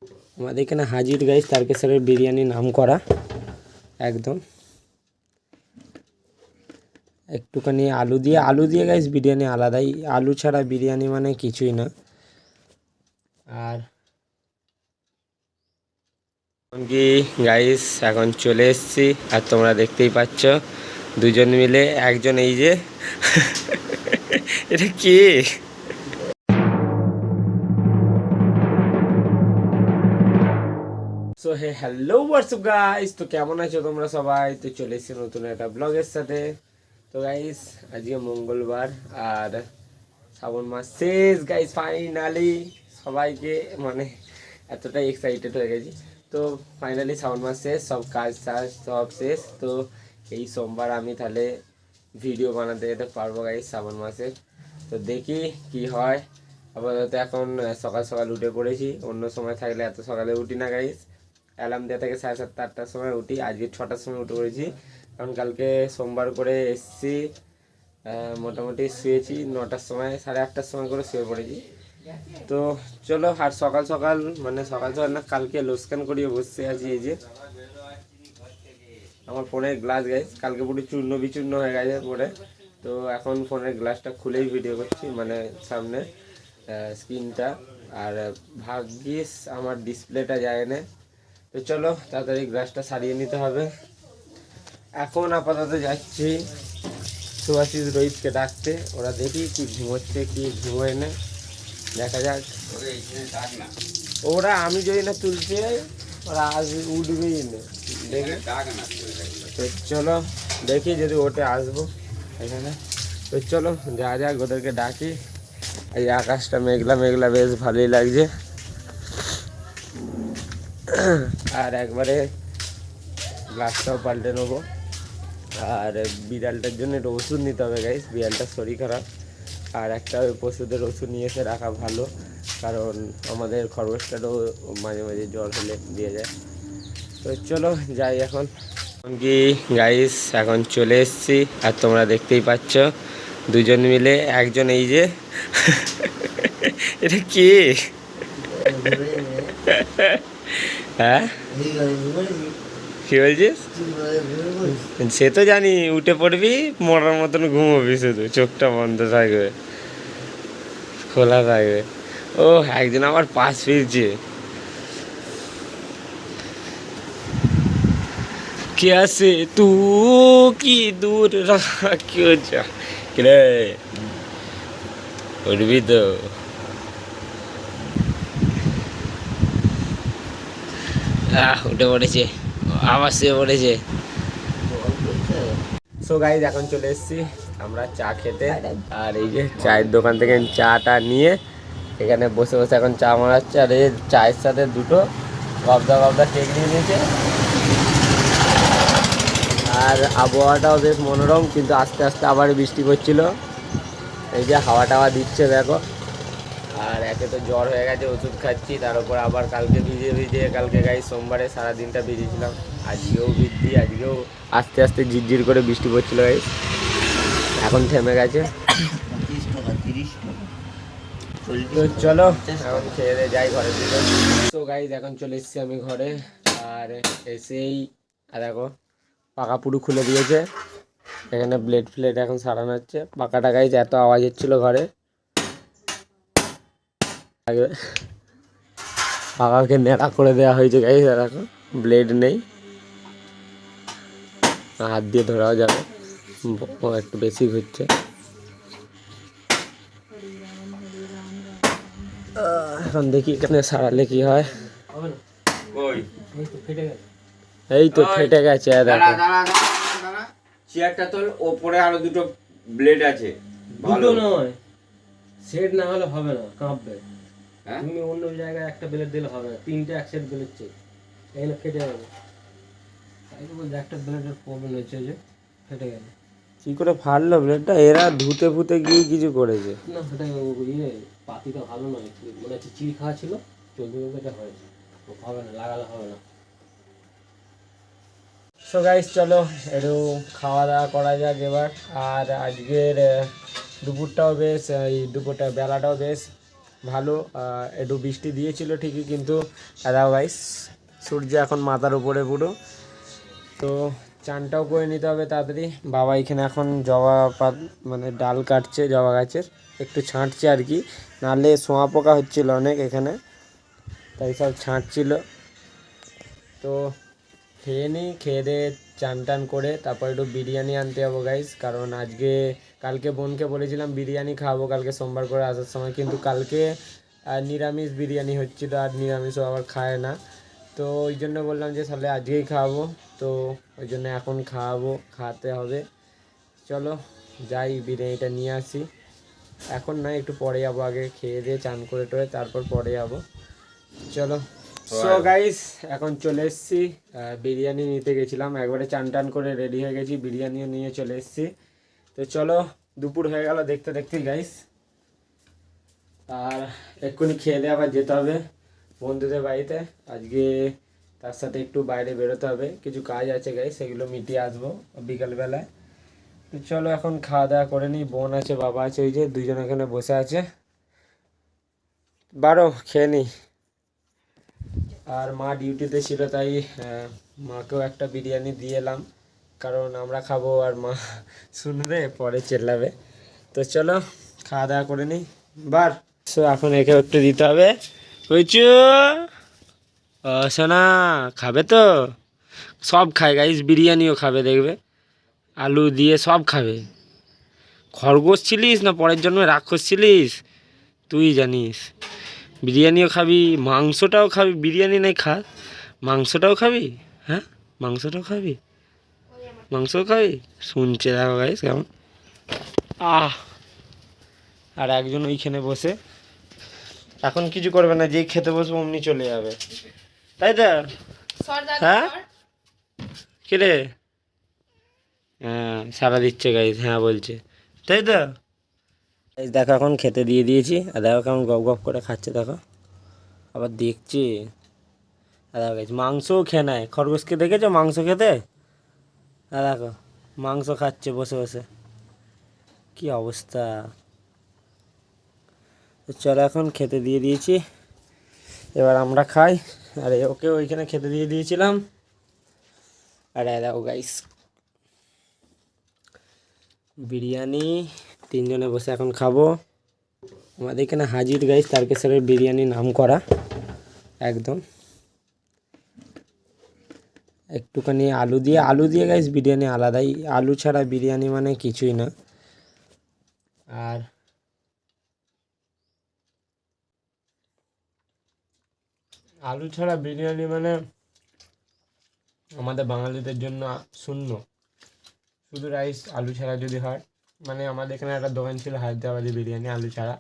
আমাদের এখানে হাজির গাইস তারকেশ্বরের বিরিয়ানি নাম করা একদম। একটুখানি আলু দিয়ে গাইস বিরিয়ানি আলাদাই, আলু ছাড়া বিরিয়ানি মানে কিছুই না। আর কি গাইস এখন চলে এসেছি, আর তোমরা দেখতেই পাচ্ছ দুজন মিলে, একজন এই যে এটা কি so hey hello what's up guys, তো কেমন আছো তোমরা সবাই? তো চলে এসেছি নতুন একটা ব্লগের সাথে। তো গাইস আজকে মঙ্গলবার আর শ্রাবণ মাস শেষ গাইস, ফাইনালি সবাইকে মানে এতটাই এক্সাইটেড হয়ে গেছি। তো ফাইনালি শ্রাবণ মাস শেষ, সব কাজ সব শেষ। তো এই সোমবার আমি তাহলে ভিডিও বানাতে যেতে পারবো গাইস শ্রাবণ মাসে। তো দেখি কি হয়। আপাতত এখন সকাল সকাল উঠে পড়েছি, অন্য সময় থাকলে এত সকালে উঠি না গাইস। অ্যালার্ম দেওয়া থেকে 7:30 8টার সময় উঠি, আজকে 6টার সময় উঠে পড়েছি, কারণ কালকে সোমবার করে এসছি। মোটামুটি শুয়েছি 9টার সময়, 8:30টার সময় করে শুয়ে পড়েছি। তো চলো, আর সকাল সকাল মানে সকাল সকাল না, কালকে লোসকান করিয়ে বসে আছি। এই যে আমার ফোনের গ্লাস গাইস, কালকে পুরো চূর্ণ বিচূর্ণ হয়ে গেছে পরে। তো এখন ফোনের গ্লাসটা খুলেই ভিডিও করছি, মানে সামনে স্ক্রিনটা। আর ভাগ্যিস আমার ডিসপ্লেটা যায় না। তো চলো তাড়াতাড়ি গ্লাসটা সারিয়ে নিতে হবে। এখন আপাতত যাচ্ছি সুভাষিস রোহিতকে ডাকতে, ওরা দেখি কি ঘুমোচ্ছে কি ঘুমোয় না, দেখা যাক। ওরা আমি যদি না তুলতে যাই ওরা আসবে, উঠবেই না দেখে। তো চলো দেখি যদি ওঠে আসবো এখানে। তো চলো যা যাক, ওদেরকে ডাকি। এই আকাশটা মেঘলা মেঘলা, বেশ ভালোই লাগছে। আর একবারে গ্লাসটাও পাল্টে নেবো। আর বিড়ালটার জন্য একটা ওষুধ নিতে হবে গাইস, বিড়ালটার শরীর খারাপ। আর একটা ওষুধের ওষুধ নিয়ে এসে রাখা ভালো, কারণ আমাদের খরগোশটারও মাঝে মাঝে জ্বর হলে দিয়ে যায়। তো চলো যাই এখন কি গাইস, এখন চলে এসেছি, আর তোমরা দেখতেই পাচ্ছ দুজন মিলে, একজন এই যে এটা কি হ্যাঁ কি বলছিস? সে তো জানি, উঠে পড়বি মরার মতন ঘুমোবি, শুধু চোখটা বন্ধ থাকবে, খোলা থাকবে। ও একজন আবার পাশ ফিরছে, कैसे तू की दूर रहा क्यों जा रे उठबी तो উঠে পড়েছে, আবার শুয়ে পড়েছে। সো গাইজ এখন চলে এসেছি আমরা চা খেতে। আর এই যে চায়ের দোকান থেকে চাটা নিয়ে এখানে বসে বসে এখন চা মারাচ্ছে। আর এই চায়ের সাথে দুটো গবদা কেক নিয়ে নিয়েছে। আর আবহাওয়াটাও বেশ মনোরম, কিন্তু আস্তে আস্তে আবার বৃষ্টি পড়ছিল। এই যে হাওয়া টাওয়া দিচ্ছে দেখো। আর একে তো জ্বর হয়ে গেছে, ওষুধ খাচ্ছি, তার উপর আবার কালকে ভিজে কালকে গাই সোমবারে সারাদিনটা ভিজেছিলাম, আজকেও ভিজছি। আজকেও আস্তে আস্তে ঝিরঝির করে বৃষ্টি পড়ছিল গাই, এখন থেমে গেছে। তো চলো এখন খেয়ে দিয়ে যাই ঘরের দিকে। তো গাইজ এখন চলে এসেছি আমি ঘরে। আর এসেই দেখো পাকা পুরো খুলে দিয়েছে, এখানে ব্লেড ফ্লেড এখন সারানো হচ্ছে। পাকাটা গাইজ এত আওয়াজ হচ্ছিল ঘরে, আগে পাকাকে নেড়া করে দেওয়া হয়েছে গাইজ। দেখো ব্লেড নেই, হাত দিয়ে ধরাও যাবে, একটু বেশি ঘুরছে। এখন দেখি এখানে সারালে কি হয়। এই তো ফেটে গেছে দেখো। চেয়ারটা তোল, ওপরে আরো দুটো ব্লেড আছে। দুটো নয়, সেট না হলে হবে না, কাঁপবে। তুমি অন্য জায়গায় একটা ব্লেড দিলে হবে না, তিনটে এক সেট ব্লেড চাই, এখানে ফেটে যাবে। তাই তো বলছি একটা ব্লেডের প্রবলেম হচ্ছে, যে ফেটে গেল। কি করে ফাটলো ব্লেডটা? এরা ধুতে ফুতে গিয়ে কিছু করেছে না, সেটা ইয়ে পাতিটা ভালো নয়, মনে হচ্ছে চিড় খাওয়া ছিল, চলতে চলতে এটা হয়েছে। হবে না, লাগালে হবে না। সো গাইস চলো একটু খাওয়া দাওয়া করা যাক এবার। আর আজকের দুপুরটাও বেশ, এই দুপুরটা বেলাটাও বেশ ভালো। একটু বৃষ্টি দিয়েছিল ঠিকই, কিন্তু দাও গাইস সূর্য এখন মাথার উপরে পুরো। তো চানটাও করে নিতে হবে তাড়াতাড়ি। বাবা এখানে এখন জবা পাত মানে ডাল কাটছে জবা গাছের, একটু ছাঁটছে আর কি, নাহলে শোঁয়া পোকা হচ্ছিল অনেক এখানে, তাই সব ছাঁটছিল। তো খেয়ে নিই, খেয়ে দিয়ে চান টান করে তারপর একটু বিরিয়ানি আনতে যাবো গাইস, কারণ কালকে বোনকে বলেছিলাম বিরিয়ানি খাবো কালকে সোমবার করে আসার সময়, কিন্তু কালকে নিরামিষ বিরিয়ানি হচ্ছিল, আর নিরামিষও আবার খায় না। তো ওই জন্য বললাম যে তাহলে আজকেই খাওয়াবো, তো ওই জন্য এখন খাওয়াতে হবে। চলো যাই বিরিয়ানিটা নিয়ে আসি। এখন না, একটু পরে যাবো, আগে খেয়ে দিয়ে চান করে টোরে তারপর পরে যাবো। চলো। সো গাইস এখন চলে এসেছি, বিরিয়ানি নিতে গেছিলাম, একবারে চান টান করে রেডি হয়ে গেছি, বিরিয়ানিও নিয়ে চলে এসেছি। তো চলো, দুপুর হয়ে গেল দেখতে দেখতেই গাইস, আর এক্ষুনি খেয়ে দিয়ে আবার যেতে হবে বন্ধুদের বাড়িতে। আজকে তার সাথে একটু বাইরে বেরোতে হবে, কিছু কাজ আছে গাইস, সেগুলো মিটিয়ে আসবো বিকালবেলায়। তো চলো এখন খাওয়া দাওয়া করে নিই। বোন আছে, বাবা আছে, ওই যে দুইজন এখানে বসে আছে, বারো খেয়ে নিই। আর মা ডিউটিতে ছিল, তাই মাকেও একটা বিরিয়ানি দিয়ে এলাম, কারণ আমরা খাবো আর মা শুনবে পরে চেল্লাবে। তো চলো খাওয়া দাওয়া করে নিই বার। সো এখন একে একটু দিতে হবে। বুঝছো সোনা, খাবে তো? সব খায় গাইস, বিরিয়ানিও খাবে দেখবে, আলু দিয়ে সব খাবে। খরগোশ ছিলিস না পরের জন্মে রাক্ষস ছিলিস তুই জানিস। বিরিয়ানিও খাবি, মাংসটাও খাবি, বিরিয়ানি নাই খা, মাংসটাও খাবি। হ্যাঁ মাংসটাও খাবি, মাংসও খাবি। শুনছে দেখো গাইস কেমন। আর একজন ওইখানে বসে এখন কিছু করবে না, যেই খেতে বসবো অমনি চলে যাবে, তাই তো? হ্যাঁ কিরে? হ্যাঁ সারা দিচ্ছে গাইস, হ্যাঁ বলছে, তাই তো? দেখো এখন খেতে দিয়ে দিয়েছি, আর দেখো কেমন গপ গপ করে খাচ্ছে, দেখো আবার দেখছি। আর দেখো গাইস মাংসও খেয়ে নেয়, খরগোশকে দেখেছো মাংস খেতে? আর দেখো মাংস খাচ্ছে বসে বসে, কি অবস্থা। তো চলো এখন খেতে দিয়ে দিয়েছি, এবার আমরা খাই। আর ওকে ওইখানে খেতে দিয়ে দিয়েছিলাম। আর দেখো গাইস বিরিয়ানি, তিনজনে বসে এখন খাবো। আমাদের এখানে হাজির গাইস তারকেশ্বরের বিরিয়ানি নাম করা একদম। একটুখানি আলু দিয়ে গাইস বিরিয়ানি আলাদাই, আলু ছাড়া বিরিয়ানি মানে কিছুই না। আর আলু ছাড়া বিরিয়ানি মানে আমাদের বাঙালিদের জন্য শূন্য, শুধু রাইস আলু ছাড়া যদি হয়। মানে আমাদের এখানে একটা দোকান ছিল হায়দ্রাবাদি বিরিয়ানি, আলু ছাড়া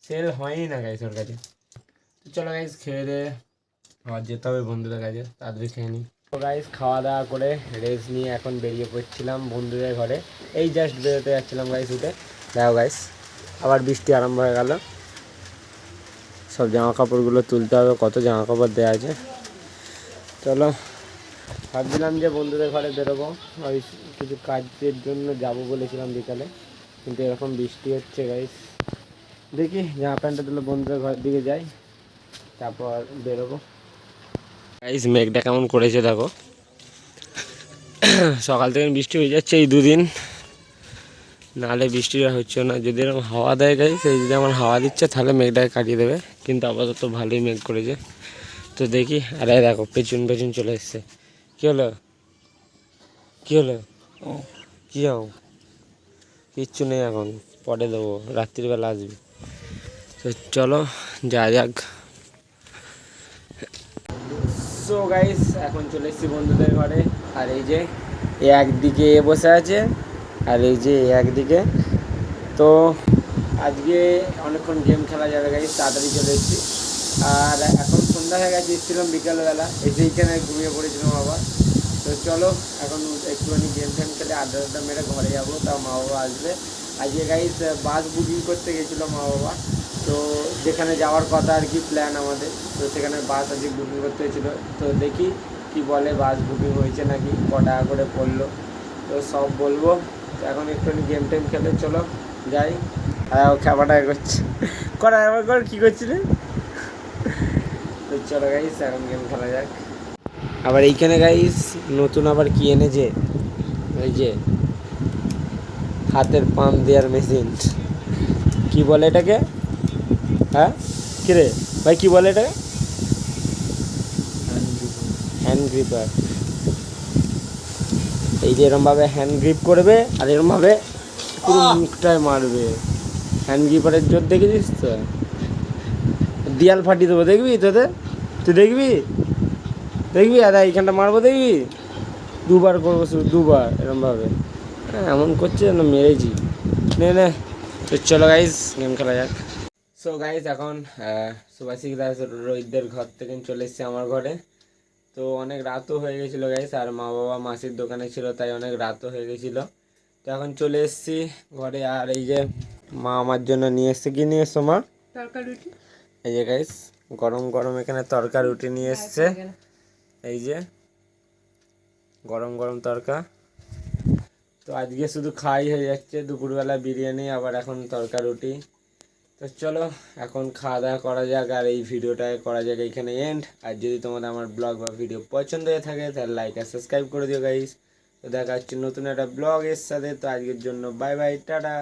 সেল হয়ই না গাইস ওর কাছে। তো চলো গাইস খেয়ে দিয়ে আবার যেতে হবে বন্ধুদের কাছে, তাড়াতাড়ি খেয়ে নিই। তো গাইস খাওয়া দাওয়া করে রেস্ট নিয়ে এখন বেরিয়ে পড়ছিলাম বন্ধুদের ঘরে, এই জাস্ট বেরোতে যাচ্ছিলাম গাইস উঠে। দেখো গাইস আবার বৃষ্টি আরম্ভ হয়ে গেল, সব জামা কাপড়গুলো তুলতে হবে, কত জামা কাপড় দেওয়া আছে। চলো ভাবছিলাম যে বন্ধুদের ঘরে বেরোবো, ওই কিছু কাজের জন্য যাব বলেছিলাম বিকালে, কিন্তু এরকম বৃষ্টি হচ্ছে গাইস, দেখি জামা প্যান্টটা তুলে বন্ধুদের ঘরের দিকে যাই, তারপর বেরোবো। গাইস মেঘটা কেমন করেছে দেখো, সকাল থেকে বৃষ্টি হয়ে যাচ্ছে এই দুদিন, নাহলে বৃষ্টিটা হচ্ছে না। যদি এরকম হাওয়া দেয় গাইস, এই যদি আমার হাওয়া দিচ্ছে তাহলে মেঘটাকে কাটিয়ে দেবে, কিন্তু আপাতত ভালোই মেঘ করেছে। তো দেখি। আর দেখো পেছন চলে এসছে। কী হলো কী হলো কী হও? কিচ্ছু নেই, এখন পরে দেবো, রাত্রিবেলা আসবি। তো চলো যাক। সো গাইস এখন চলে এসেছি বন্ধুদের ঘরে, আর এই যে একদিকে বসে আছে, আর এই যে একদিকে। তো আজকে অনেকক্ষণ গেম খেলা যাবে গাইস, তাড়াতাড়ি চলে এসেছি। আর এখন সন্ধ্যা হয়ে গেছে, এসেছিলাম বিকালবেলা, এসে এইখানে ঘুমিয়ে পড়েছিলাম আবার। তো চলো এখন একটুখানি গেম ফেম খেলে আড্ডা মেরে ঘরে যাবো, তাও মা বাবা আসবে। আজকে গাইস বাস বুকিং করতে গেছিলো মা বাবা, তো যেখানে যাওয়ার কথা আর কি প্ল্যান আমাদের, তো সেখানে বাস আজকে বুকিং করতে হয়েছিলো। তো দেখি কি বলে, বাস বুকিং হয়েছে নাকি, ক টাকা করে পড়লো, তো সব বলবো। তো এখন একটুখানি গেম টেম খেলে চলো যাই। হ্যাঁ ও খাবারটা করছে করা একবার কর কী করছিলে তো চলো গাইস এখন গেম খেলা যাক আবার এইখানে গাইস নতুন আবার কি এনেছে এই যে হাতের পাম্প দেওয়ার মেশিন কি বলে এটাকে হ্যাঁ কিরে ভাই কি বলে এটাকে হ্যান্ড গ্রিপার এই যে এরমভাবে হ্যান্ড গ্রিপ করবে আর এরমভাবে পুরো মুখটায় মারবে হ্যান্ড গ্রিপারের জোর দেখেছিস তো দেয়াল ফাটিয়ে দেবো দেখবি তোদের তুই দেখবি দেখবি আর এইখানটা মারবো দেখবি দুবার করবো শুধু দুবার এরমভাবে হ্যাঁ এমন করছে যেন মেরেছি নে নে তো চলো গাইস গেম খেলা যাক সো গাইস এখন সুভাষিক দাস রোহিতদের ঘর থেকে চলে এসেছে আমার ঘরে তো অনেক রাতও হয়ে গেছিলো গাইস আর মা বাবা মাসির দোকানে ছিল তাই অনেক রাতও হয়ে গেছিলো তো এখন চলে এসেছি ঘরে আর এই যে মা আমার জন্য নিয়ে এসছে কি নিয়ে এসছো মা এই যে গাইস গরম গরম এখানে তরকা রুটি নিয়ে এসছে এই যে গরম গরম তরকা তো আজকে শুধু খাই হয়ে যাচ্ছে দুপুরবেলা বিরিয়ানি আবার এখন তরকা রুটি তো চলো এখন খাওয়া দাওয়া করা যাক আর এই ভিডিওটা করা যাক এখানে এন্ড আর যদি তোমাদের আমার ব্লগ বা ভিডিও পছন্দ হয়ে থাকে তাহলে লাইক আর সাবস্ক্রাইব করে দিও গাইস তো দেখা হচ্ছে নতুন একটা ব্লগের সাথে তো আজকের জন্য বাই বাই টাটা